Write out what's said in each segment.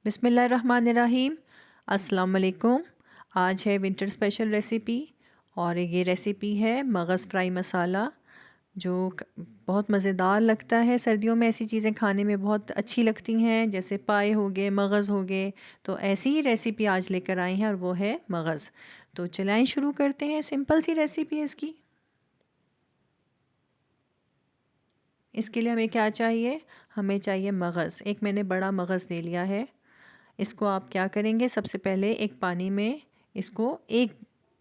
बिस्मिल्लाहिर्रहमानिर्रहीम। अस्सलाम वालेकुम। आज है विंटर स्पेशल रेसिपी और ये रेसिपी है मगज़ फ्राई मसाला जो बहुत मज़ेदार लगता है। सर्दियों में ऐसी चीज़ें खाने में बहुत अच्छी लगती हैं, जैसे पाए हो गए, मगज़ हो गए। तो ऐसी ही रेसिपी आज लेकर आई हैं और वो है मगज़। तो चलाएं शुरू करते हैं। सिंपल सी रेसिपी है इसकी। इसके लिए हमें क्या चाहिए? हमें चाहिए मगज़। एक मैंने बड़ा मगज़ ले लिया है। इसको आप क्या करेंगे, सबसे पहले एक पानी में इसको एक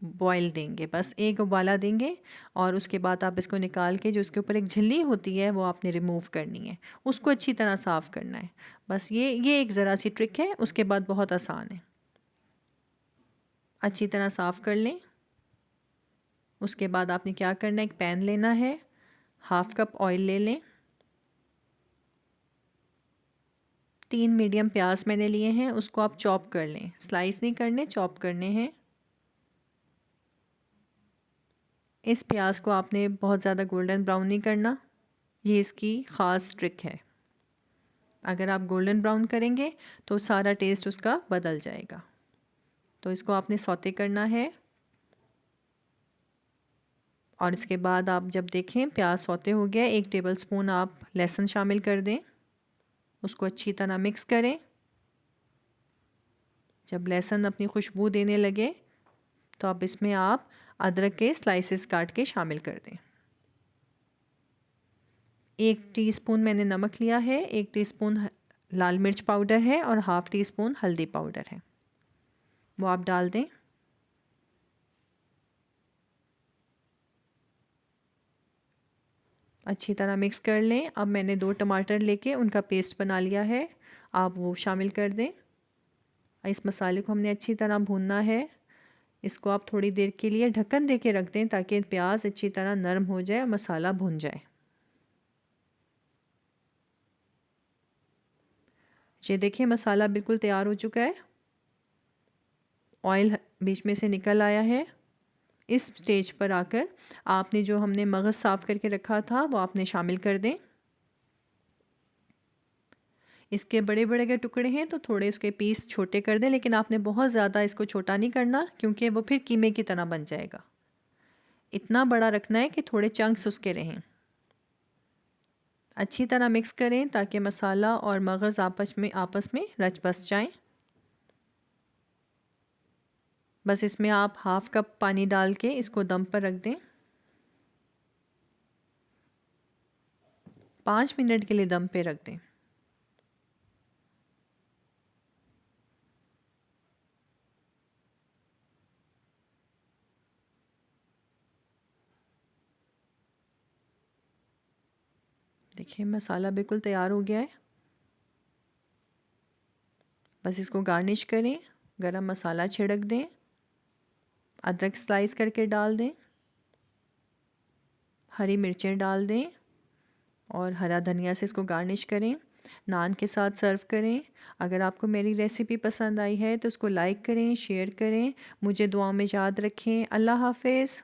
बॉयल देंगे, बस एक उबाला देंगे। और उसके बाद आप इसको निकाल के जो उसके ऊपर एक झिल्ली होती है वो आपने रिमूव करनी है, उसको अच्छी तरह साफ़ करना है। बस ये एक ज़रा सी ट्रिक है, उसके बाद बहुत आसान है। अच्छी तरह साफ़ कर लें। उसके बाद आपने क्या करना है, एक पैन लेना है, हाफ़ कप ऑयल ले लें। 3 मीडियम प्याज मैंने लिए हैं, उसको आप चॉप कर लें। स्लाइस नहीं करने, चॉप करने हैं। इस प्याज को आपने बहुत ज़्यादा गोल्डन ब्राउन नहीं करना, ये इसकी ख़ास ट्रिक है। अगर आप गोल्डन ब्राउन करेंगे तो सारा टेस्ट उसका बदल जाएगा। तो इसको आपने सौते करना है। और इसके बाद आप जब देखें प्याज सौते हो गया, 1 टेबलस्पून आप लहसुन शामिल कर दें। उसको अच्छी तरह मिक्स करें। जब लहसुन अपनी खुशबू देने लगे तो अब इसमें आप अदरक के स्लाइसेस काट के शामिल कर दें। 1 टीस्पून मैंने नमक लिया है, 1 टीस्पून लाल मिर्च पाउडर है और हाफ़ टी स्पून हल्दी पाउडर है, वो आप डाल दें। अच्छी तरह मिक्स कर लें। अब मैंने 2 टमाटर लेके उनका पेस्ट बना लिया है, आप वो शामिल कर दें। इस मसाले को हमने अच्छी तरह भूनना है। इसको आप थोड़ी देर के लिए ढक्कन दे के रख दें ताकि प्याज अच्छी तरह नरम हो जाए और मसाला भुन जाए। ये देखिए मसाला बिल्कुल तैयार हो चुका है, ऑयल बीच में से निकल आया है। इस स्टेज पर आकर आपने जो हमने मगज़ साफ़ करके रखा था वो आपने शामिल कर दें। इसके बड़े बड़े के टुकड़े हैं तो थोड़े उसके पीस छोटे कर दें, लेकिन आपने बहुत ज़्यादा इसको छोटा नहीं करना क्योंकि वो फिर कीमे की तरह बन जाएगा। इतना बड़ा रखना है कि थोड़े चंक्स उसके रहें। अच्छी तरह मिक्स करें ताकि मसाला और मगज़ आपस में रच बस जाएं। बस इसमें आप हाफ़ कप पानी डाल के इसको दम पर रख दें। 5 मिनट के लिए दम पे रख दें। देखिए मसाला बिल्कुल तैयार हो गया है। बस इसको गार्निश करें, गरम मसाला छिड़क दें, अदरक स्लाइस करके डाल दें, हरी मिर्चें डाल दें और हरा धनिया से इसको गार्निश करें। नान के साथ सर्व करें। अगर आपको मेरी रेसिपी पसंद आई है तो उसको लाइक करें, शेयर करें। मुझे दुआ में याद रखें। अल्लाह हाफ़िज़।